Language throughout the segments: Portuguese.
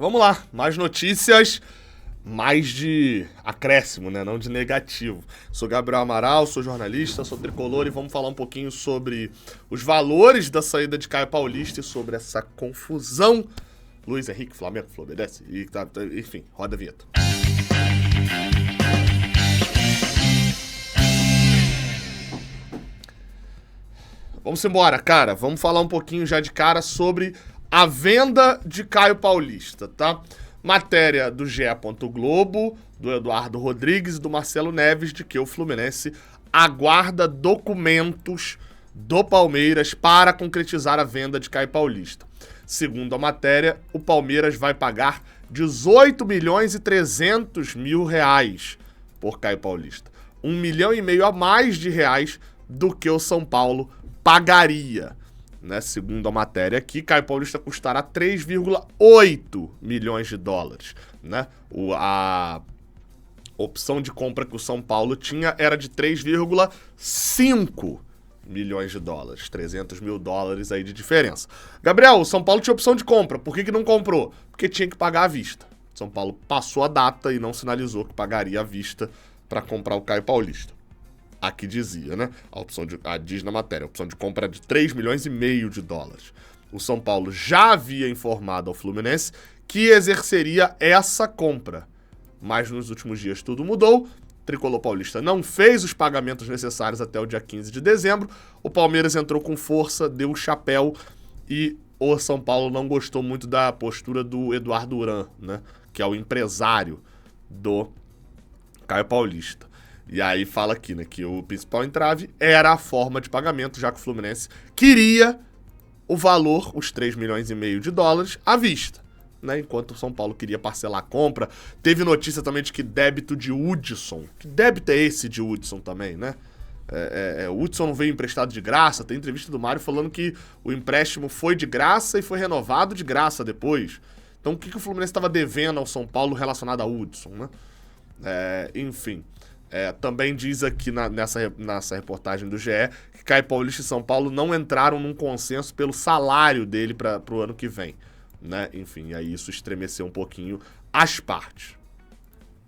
Vamos lá, mais notícias, mais de acréscimo, né? Não de negativo. Sou Gabriel Amaral, sou jornalista, sou tricolor e vamos falar um pouquinho sobre os valores da saída de Caio Paulista e sobre essa confusão. Luiz Henrique, Flamengo, Fluminense, enfim, roda a vinheta. Vamos embora, cara. Vamos falar um pouquinho já de cara sobre a venda de Caio Paulista, tá? Matéria do GE. Globo, do Eduardo Rodrigues e do Marcelo Neves, de que o Fluminense aguarda documentos do Palmeiras para concretizar a venda de Caio Paulista. Segundo a matéria, o Palmeiras vai pagar 18 milhões e 300 mil reais por Caio Paulista. 1,5 milhão a mais de reais do que o São Paulo pagaria, né? Segundo a matéria aqui, Caio Paulista custará 3,8 milhões de dólares, né? A opção de compra que o São Paulo tinha era de 3,5 milhões de dólares, 300 mil dólares aí de diferença. Gabriel, o São Paulo tinha opção de compra, por que não comprou? Porque tinha que pagar à vista. São Paulo passou a data e não sinalizou que pagaria à vista para comprar o Caio Paulista. Aqui dizia, né? Diz na matéria, a opção de compra era de 3,5 milhões de dólares. O São Paulo já havia informado ao Fluminense que exerceria essa compra. Mas nos últimos dias tudo mudou. O Tricolor Paulista não fez os pagamentos necessários até o dia 15 de dezembro. O Palmeiras entrou com força, deu o chapéu e o São Paulo não gostou muito da postura do Eduardo Uran, né? Que é o empresário do Caio Paulista. E aí fala aqui, né, que o principal entrave era a forma de pagamento, já que o Fluminense queria o valor, os 3,5 milhões de dólares, à vista, né, enquanto o São Paulo queria parcelar a compra. Teve notícia também de que débito de Hudson. Que débito é esse de Hudson também, né? O Hudson não veio emprestado de graça. Tem entrevista do Mário falando que o empréstimo foi de graça e foi renovado de graça depois. Então o que o Fluminense estava devendo ao São Paulo relacionado a Hudson, né? Enfim... também diz aqui nessa reportagem do GE que Caio Paulista e São Paulo não entraram num consenso pelo salário dele para o ano que vem, né? Enfim, aí isso estremeceu um pouquinho as partes.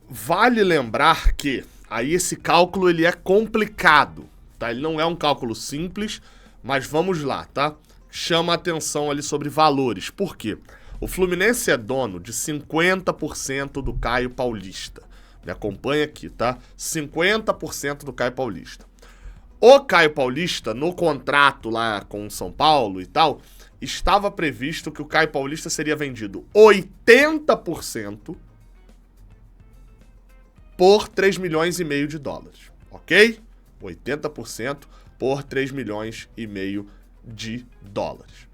Vale lembrar que aí esse cálculo ele é complicado, tá? Ele não é um cálculo simples, mas vamos lá, tá? Chama a atenção ali sobre valores. Por quê? O Fluminense é dono de 50% do Caio Paulista. Me acompanha aqui, tá? 50% do Caio Paulista. O Caio Paulista, no contrato lá com o São Paulo e tal, estava previsto que o Caio Paulista seria vendido 80% por 3,5 milhões de dólares, ok? 80% por 3,5 milhões de dólares.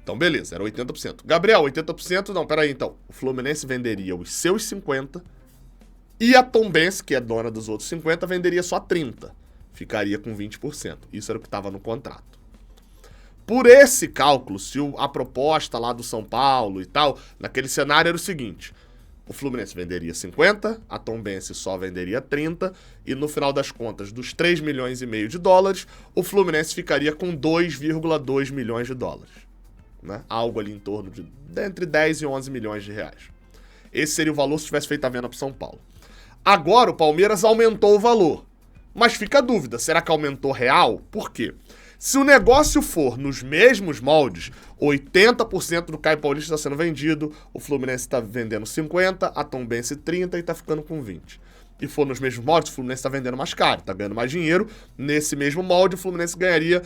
Então, beleza, era 80%. Gabriel, 80%? Não, peraí, então. O Fluminense venderia os seus 50% e a Tombense, que é dona dos outros 50%, venderia só 30%. Ficaria com 20%. Isso era o que estava no contrato. Por esse cálculo, se a proposta lá do São Paulo e tal, naquele cenário era o seguinte: o Fluminense venderia 50%, a Tombense só venderia 30%, e no final das contas, dos 3,5 milhões de dólares, o Fluminense ficaria com 2,2 milhões de dólares. Né? Algo ali em torno de entre 10 e 11 milhões de reais. Esse seria o valor se tivesse feito a venda para São Paulo. Agora o Palmeiras aumentou o valor. Mas fica a dúvida, será que aumentou real? Por quê? Se o negócio for nos mesmos moldes, 80% do Caio Paulista está sendo vendido, o Fluminense está vendendo 50%, a Tombense 30% e está ficando com 20%. E for nos mesmos moldes, o Fluminense está vendendo mais caro, está ganhando mais dinheiro. Nesse mesmo molde, o Fluminense ganharia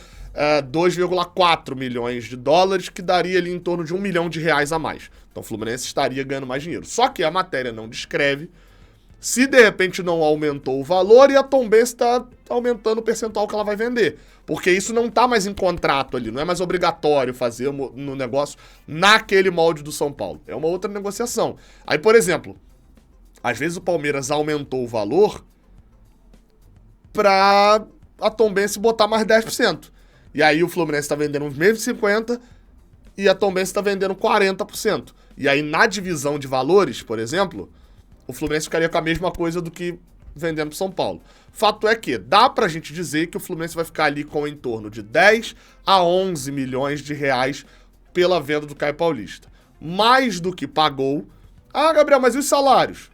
2,4 milhões de dólares, que daria ali em torno de 1 milhão de reais a mais. Então o Fluminense estaria ganhando mais dinheiro. Só que a matéria não descreve se de repente não aumentou o valor e a Tombense está aumentando o percentual que ela vai vender. Porque isso não está mais em contrato ali, não é mais obrigatório fazer no negócio naquele molde do São Paulo. É uma outra negociação. Aí, por exemplo, às vezes o Palmeiras aumentou o valor para a Tombense botar mais 10%. E aí o Fluminense está vendendo os mesmos 50% e a Tombense está vendendo 40%. E aí na divisão de valores, por exemplo, o Fluminense ficaria com a mesma coisa do que vendendo para São Paulo. Fato é que dá pra gente dizer que o Fluminense vai ficar ali com em torno de 10 a 11 milhões de reais pela venda do Caio Paulista. mais do que pagou. Ah, Gabriel, mas e os salários?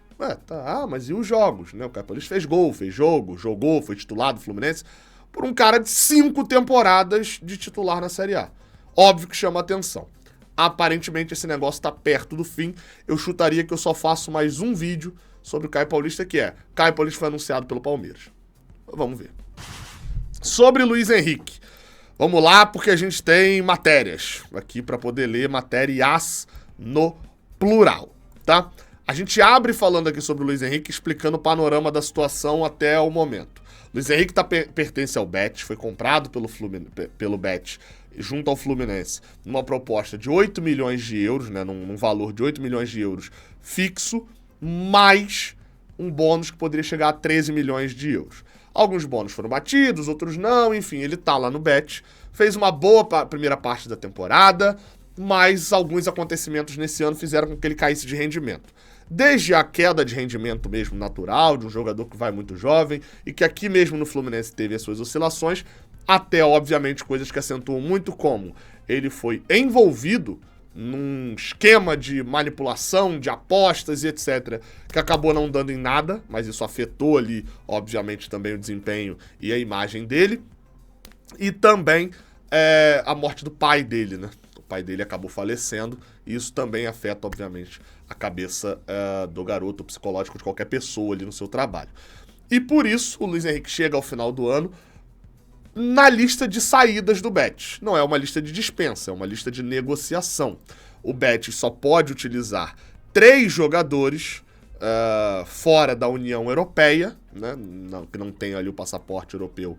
Mas e os jogos? Né? O Caio Paulista fez gol, fez jogo, jogou, foi titular do Fluminense por um cara de 5 temporadas de titular na Série A. Óbvio que chama atenção. Aparentemente esse negócio tá perto do fim. Eu chutaria que eu só faço mais um vídeo sobre o Caio Paulista, que é: Caio Paulista foi anunciado pelo Palmeiras. Vamos ver. Sobre Luiz Henrique. Vamos lá, porque a gente tem matérias aqui para poder ler, matérias no plural, tá? A gente abre falando aqui sobre o Luiz Henrique, explicando o panorama da situação até o momento. Luiz Henrique pertence ao Bet, foi comprado pelo Bet junto ao Fluminense, numa proposta de 8 milhões de euros, né, num valor de 8 milhões de euros fixo, mais um bônus que poderia chegar a 13 milhões de euros. Alguns bônus foram batidos, outros não, enfim, ele tá lá no Bet, fez uma boa primeira parte da temporada, mas alguns acontecimentos nesse ano fizeram com que ele caísse de rendimento. Desde a queda de rendimento mesmo natural, de um jogador que vai muito jovem, e que aqui mesmo no Fluminense teve as suas oscilações, até, obviamente, coisas que acentuam muito, como ele foi envolvido num esquema de manipulação, de apostas e etc., que acabou não dando em nada, mas isso afetou ali, obviamente, também o desempenho e a imagem dele. E também a morte do pai dele, né? O pai dele acabou falecendo, e isso também afeta, obviamente, a cabeça do garoto, o psicológico de qualquer pessoa ali no seu trabalho. E por isso, o Luiz Henrique chega ao final do ano na lista de saídas do Bet. Não é uma lista de dispensa, é uma lista de negociação. O Bet só pode utilizar 3 jogadores fora da União Europeia, né, que não tem ali o passaporte europeu.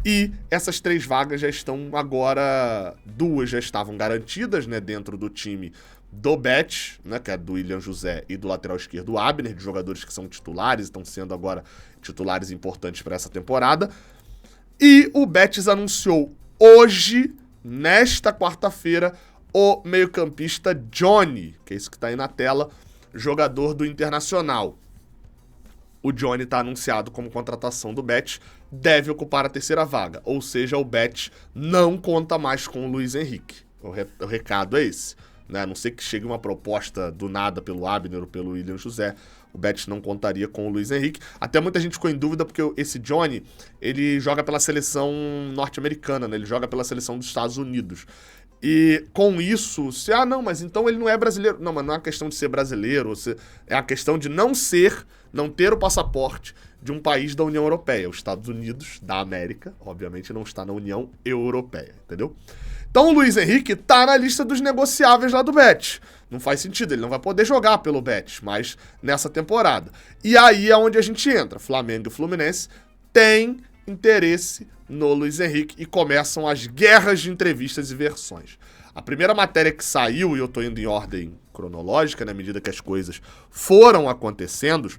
E essas 3 vagas já estão agora, 2 já estavam garantidas, né, dentro do time do Bet, né, que é do William José e do lateral esquerdo Abner, de jogadores que são titulares, estão sendo agora titulares importantes para essa temporada. E o Betis anunciou hoje, nesta quarta-feira, o meio-campista Johnny, que é isso que está aí na tela, jogador do Internacional. O Johnny está anunciado como contratação do Betis, deve ocupar a 3ª vaga, ou seja, o Betis não conta mais com o Luiz Henrique. O recado é esse, né? A não ser que chegue uma proposta do nada pelo Abner ou pelo William José, o Betis não contaria com o Luiz Henrique. Até muita gente ficou em dúvida porque esse Johnny, ele joga pela seleção norte-americana, né? Ele joga pela seleção dos Estados Unidos. E com isso, não, mas então ele não é brasileiro. Não, mas não é uma questão de ser brasileiro, é a questão de não ter o passaporte de um país da União Europeia. Os Estados Unidos da América, obviamente, não está na União Europeia, entendeu? Então o Luiz Henrique tá na lista dos negociáveis lá do Bet. Não faz sentido, ele não vai poder jogar pelo Bet, mas nessa temporada. E aí é onde a gente entra. Flamengo e Fluminense têm interesse no Luiz Henrique e começam as guerras de entrevistas e versões. A primeira matéria que saiu, e eu tô indo em ordem cronológica, na medida que as coisas foram acontecendo,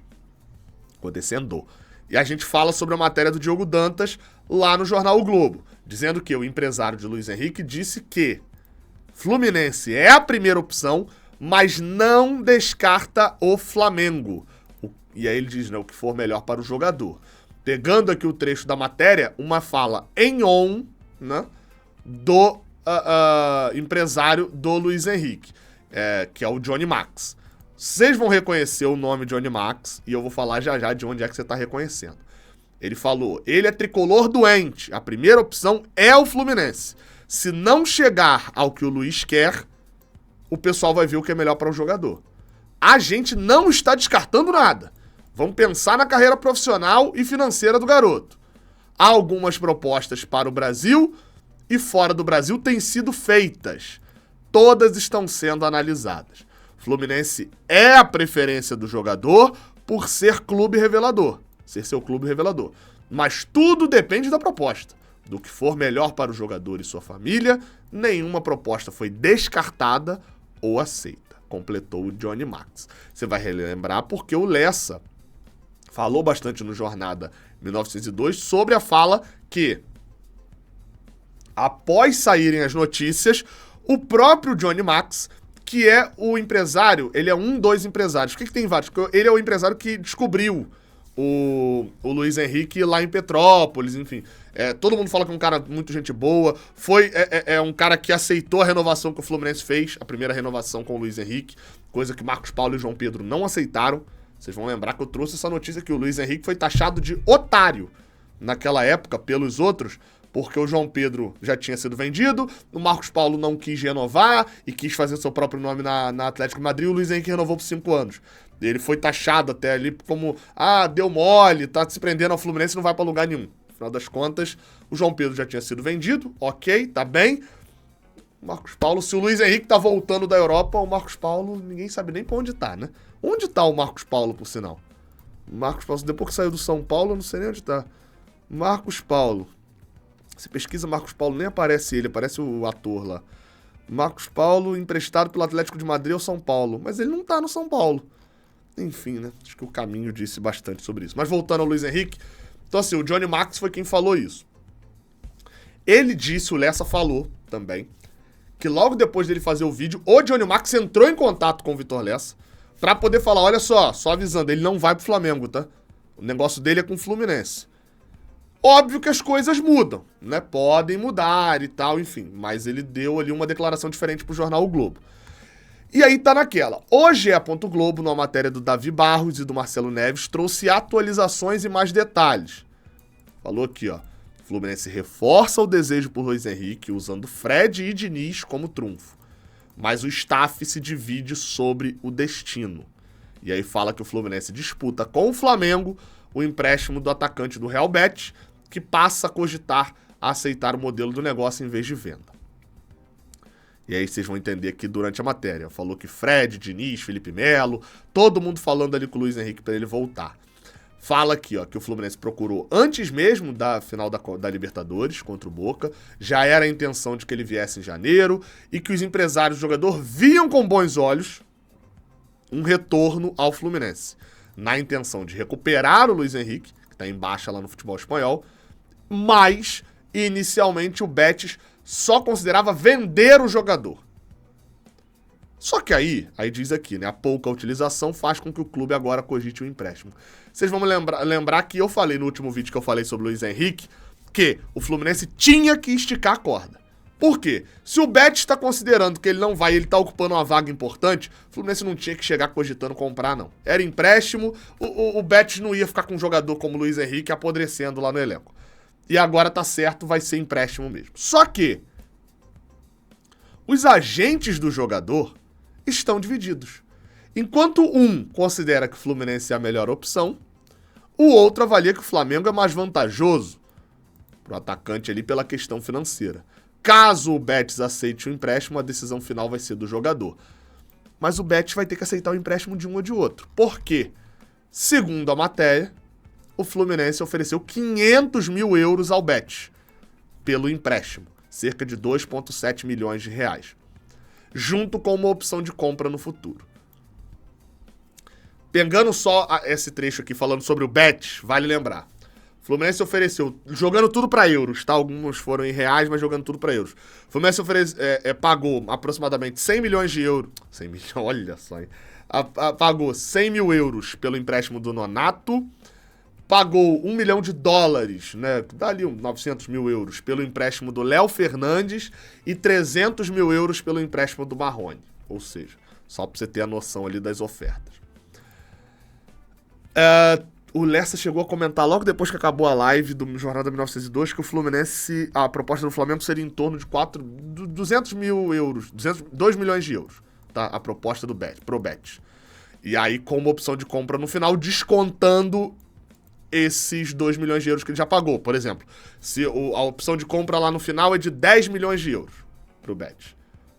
e a gente fala sobre a matéria do Diogo Dantas lá no jornal O Globo, dizendo que o empresário de Luiz Henrique disse que Fluminense é a primeira opção, mas não descarta o Flamengo. E aí ele diz, né, o que for melhor para o jogador. Pegando aqui o trecho da matéria, uma fala em on, né, do empresário do Luiz Henrique, que é o Johnny Max. Vocês vão reconhecer o nome Johnny Max e eu vou falar já já de onde é que você está reconhecendo. Ele falou, ele é tricolor doente, a primeira opção é o Fluminense. Se não chegar ao que o Luiz quer, o pessoal vai ver o que é melhor para o jogador. A gente não está descartando nada. Vamos pensar na carreira profissional e financeira do garoto. Há algumas propostas para o Brasil e fora do Brasil têm sido feitas. Todas estão sendo analisadas. Fluminense é a preferência do jogador por ser clube revelador, ser seu clube revelador. Mas tudo depende da proposta. Do que for melhor para o jogador e sua família, nenhuma proposta foi descartada ou aceita, completou o Johnny Max. Você vai relembrar porque o Lessa falou bastante no Jornada 1902 sobre a fala que, após saírem as notícias, o próprio Johnny Max, que é o empresário, ele é um dos empresários. Por que tem vários? Porque ele é o empresário que descobriu o Luiz Henrique lá em Petrópolis, enfim. Todo mundo fala que é um cara muito gente boa. É um cara que aceitou a renovação que o Fluminense fez, a primeira renovação com o Luiz Henrique, coisa que Marcos Paulo e João Pedro não aceitaram. Vocês vão lembrar que eu trouxe essa notícia que o Luiz Henrique foi taxado de otário naquela época pelos outros, porque o João Pedro já tinha sido vendido, o Marcos Paulo não quis renovar e quis fazer seu próprio nome na Atlético de Madrid, e o Luiz Henrique renovou por 5 anos. Ele foi taxado até ali como, deu mole, tá se prendendo ao Fluminense e não vai pra lugar nenhum. Afinal das contas, o João Pedro já tinha sido vendido, ok, tá bem. O Marcos Paulo, se o Luiz Henrique tá voltando da Europa, o Marcos Paulo, ninguém sabe nem pra onde tá, né? Onde tá o Marcos Paulo, por sinal? O Marcos Paulo, depois que saiu do São Paulo, eu não sei nem onde tá. Marcos Paulo. Você pesquisa Marcos Paulo, nem aparece ele, aparece o ator lá. Marcos Paulo, emprestado pelo Atlético de Madrid ao São Paulo. Mas ele não tá no São Paulo. Enfim, né? Acho que o caminho disse bastante sobre isso. Mas voltando ao Luiz Henrique. Então, assim, o Johnny Max foi quem falou isso. Ele disse, o Lessa falou também, que logo depois dele fazer o vídeo, o Johnny Max entrou em contato com o Vitor Lessa pra poder falar, olha só avisando, ele não vai pro Flamengo, tá? O negócio dele é com o Fluminense. Óbvio que as coisas mudam, né? Podem mudar e tal, enfim. Mas ele deu ali uma declaração diferente pro jornal O Globo. E aí tá naquela. O GE. Globo, numa matéria do Davi Barros e do Marcelo Neves, trouxe atualizações e mais detalhes. Falou aqui, ó. O Fluminense reforça o desejo por Luiz Henrique, usando Fred e Diniz como trunfo. Mas o staff se divide sobre o destino. E aí fala que o Fluminense disputa com o Flamengo o empréstimo do atacante do Real Betis, que passa a cogitar a aceitar o modelo do negócio em vez de venda. E aí vocês vão entender que durante a matéria falou que Fred, Diniz, Felipe Melo, todo mundo falando ali com o Luiz Henrique para ele voltar. Fala aqui, ó, que o Fluminense procurou antes mesmo da final da Libertadores contra o Boca, já era a intenção de que ele viesse em janeiro e que os empresários do jogador viam com bons olhos um retorno ao Fluminense, na intenção de recuperar o Luiz Henrique, que está em baixa lá no futebol espanhol, mas inicialmente o Betis só considerava vender o jogador. Só que aí diz aqui, né, a pouca utilização faz com que o clube agora cogite o empréstimo. Vocês vão me lembrar que eu falei no último vídeo que eu falei sobre o Luiz Henrique, que o Fluminense tinha que esticar a corda. Por quê? Se o Betis está considerando que ele não vai, ele está ocupando uma vaga importante, o Fluminense não tinha que chegar cogitando comprar, não. Era empréstimo, o Betis não ia ficar com um jogador como o Luiz Henrique apodrecendo lá no elenco. E agora tá certo, vai ser empréstimo mesmo. Só que os agentes do jogador estão divididos. Enquanto um considera que o Fluminense é a melhor opção, o outro avalia que o Flamengo é mais vantajoso pro atacante ali pela questão financeira. Caso o Betis aceite o empréstimo, a decisão final vai ser do jogador. Mas o Betis vai ter que aceitar o empréstimo de um ou de outro. Por quê? Segundo a matéria, o Fluminense ofereceu 500 mil euros ao Betis pelo empréstimo, cerca de 2,7 milhões de reais, junto com uma opção de compra no futuro. Pegando só esse trecho aqui falando sobre o Betis, vale lembrar. O Fluminense ofereceu, jogando tudo para euros, tá? Alguns foram em reais, mas jogando tudo para euros. O Fluminense pagou aproximadamente 100 milhões de euros. 100 milhões, olha só, hein? Pagou 100 mil euros pelo empréstimo do Nonato, pagou $1 milhão, né? Dá ali 900 mil euros pelo empréstimo do Léo Fernandes e 300 mil euros pelo empréstimo do Marrone. Ou seja, só pra você ter a noção ali das ofertas. O Lessa chegou a comentar logo depois que acabou a live do Jornal da 1902 que o Fluminense, a proposta do Flamengo seria em torno de 200 mil euros, 2 milhões de euros, tá? A proposta do pro Betis. E aí com uma opção de compra no final, descontando esses 2 milhões de euros que ele já pagou. Por exemplo, se a opção de compra lá no final é de 10 milhões de euros pro Betis.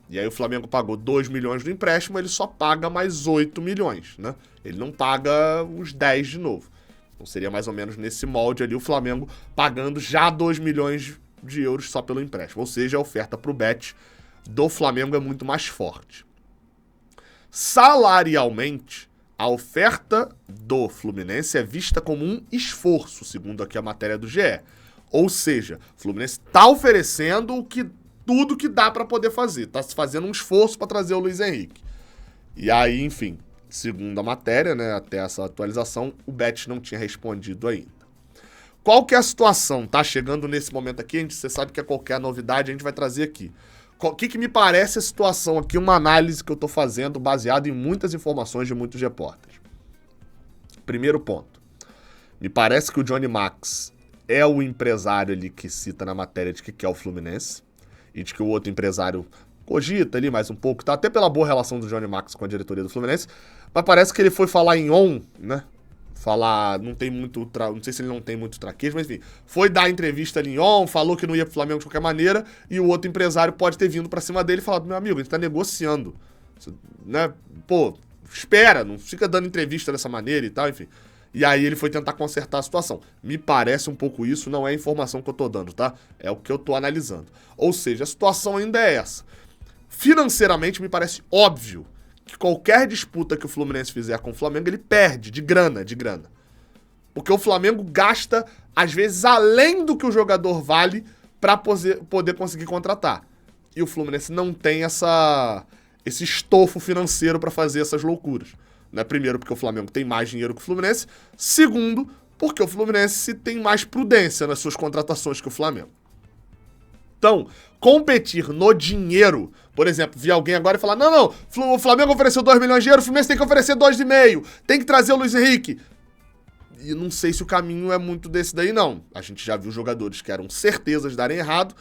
E aí o Flamengo pagou 2 milhões do empréstimo, ele só paga mais 8 milhões, né? Ele não paga os 10 de novo. Então seria mais ou menos nesse molde ali o Flamengo pagando já 2 milhões de euros só pelo empréstimo. Ou seja, a oferta pro Betis do Flamengo é muito mais forte. Salarialmente, a oferta do Fluminense é vista como um esforço, segundo aqui a matéria do GE. Ou seja, o Fluminense está oferecendo tudo que dá para poder fazer. Está se fazendo um esforço para trazer o Luiz Henrique. E aí, enfim, Segundo a matéria, né, até essa atualização, o Betis não tinha respondido ainda. Qual que é a situação? Tá chegando nesse momento aqui, você sabe que a qualquer novidade a gente vai trazer aqui. O que me parece a situação aqui, uma análise que eu tô fazendo baseado em muitas informações de muitos repórteres. Primeiro ponto. Me parece que o Johnny Max é o empresário ali que cita na matéria de que quer o Fluminense e de que o outro empresário cogita ali mais um pouco, tá? Até pela boa relação do Johnny Max com a diretoria do Fluminense, mas parece que ele foi falar em on, né? Falar, não tem muito, não sei se ele não tem muito traquejo, mas enfim, foi dar entrevista ali em on, falou que não ia pro Flamengo de qualquer maneira, e o outro empresário pode ter vindo pra cima dele e falado, meu amigo, a gente tá negociando, né? Pô, espera, não fica dando entrevista dessa maneira e tal, enfim. E aí ele foi tentar consertar a situação. Me parece um pouco isso, não é a informação que eu tô dando, tá? É o que eu tô analisando. Ou seja, a situação ainda é essa. Financeiramente, me parece óbvio que qualquer disputa que o Fluminense fizer com o Flamengo, ele perde de grana. Porque o Flamengo gasta, às vezes, além do que o jogador vale para poder conseguir contratar. E o Fluminense não tem esse estofo financeiro para fazer essas loucuras. Né? Primeiro, porque o Flamengo tem mais dinheiro que o Fluminense. Segundo, porque o Fluminense tem mais prudência nas suas contratações que o Flamengo. Então, competir no dinheiro, por exemplo, vi alguém agora e falar, não, o Flamengo ofereceu 2 milhões de euros, o Fluminense tem que oferecer 2,5, tem que trazer o Luiz Henrique. E não sei se o caminho é muito desse daí, não. A gente já viu jogadores que eram certezas de darem errado,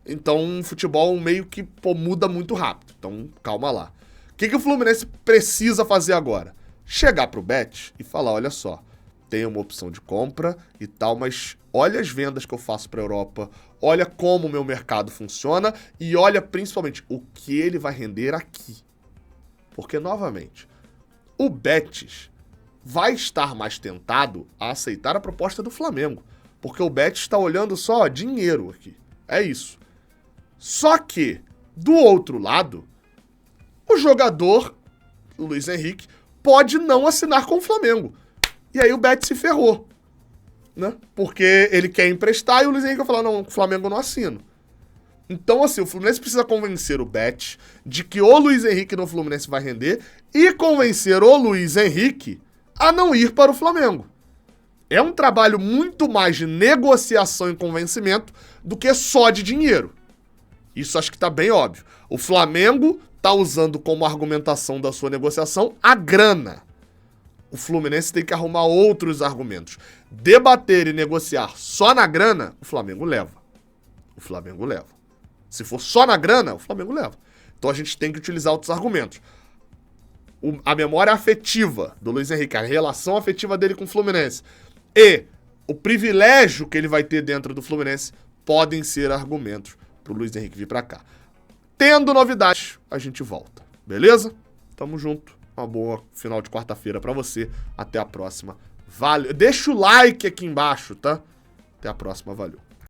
então o futebol meio que muda muito rápido. Então, calma lá. O que o Fluminense precisa fazer agora? Chegar pro Bet e falar, olha só, tem uma opção de compra e tal, mas olha as vendas que eu faço para a Europa, olha como o meu mercado funciona e olha principalmente o que ele vai render aqui. Porque, novamente, o Betis vai estar mais tentado a aceitar a proposta do Flamengo, porque o Betis está olhando só dinheiro aqui. É isso. Só que, do outro lado, o jogador, o Luiz Henrique, pode não assinar com o Flamengo. E aí o Betis se ferrou, né? Porque ele quer emprestar e o Luiz Henrique vai falar, não, o Flamengo não assina. Então, assim, o Fluminense precisa convencer o Betis de que o Luiz Henrique no Fluminense vai render e convencer o Luiz Henrique a não ir para o Flamengo. É um trabalho muito mais de negociação e convencimento do que só de dinheiro. Isso acho que tá bem óbvio. O Flamengo tá usando como argumentação da sua negociação a grana. O Fluminense tem que arrumar outros argumentos. Debater e negociar só na grana, o Flamengo leva. O Flamengo leva. Se for só na grana, o Flamengo leva. Então a gente tem que utilizar outros argumentos. A memória afetiva do Luiz Henrique, a relação afetiva dele com o Fluminense e o privilégio que ele vai ter dentro do Fluminense podem ser argumentos pro Luiz Henrique vir pra cá. Tendo novidades, a gente volta. Beleza? Tamo junto. Uma boa final de quarta-feira pra você. Até a próxima. Valeu. Deixa o like aqui embaixo, tá? Até a próxima. Valeu.